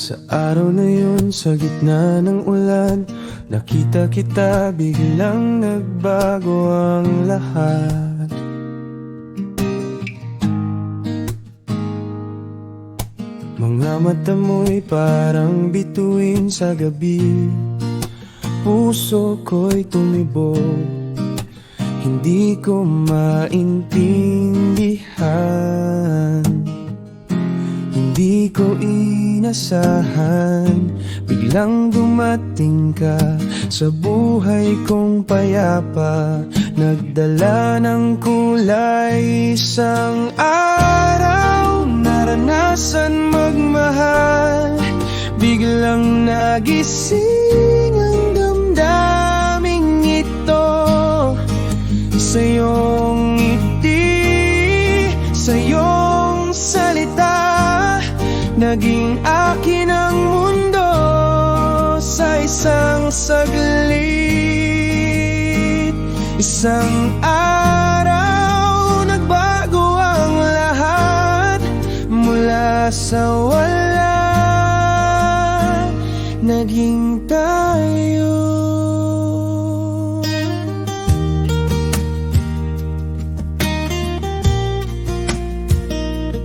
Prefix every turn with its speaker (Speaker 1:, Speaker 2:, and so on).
Speaker 1: Sa araw na yun, sa gitna ng ulan, nakita kita, biglang nagbago ang lahat. Mga mata mo'y parang bituin sa gabi, puso ko'y tumibok, hindi ko maintindihan. Hindi ko inasahan, biglang dumating ka sa buhay kong payapa, nagdala ng kulay. Isang araw, naranasan magmahal, biglang nagising ang damdaming ito. Sa iyong ngiti, sa iyong salita, naging akin ang mundo sa isang saglit. Isang araw, nagbago ang lahat, mula sa wala, naging tayo.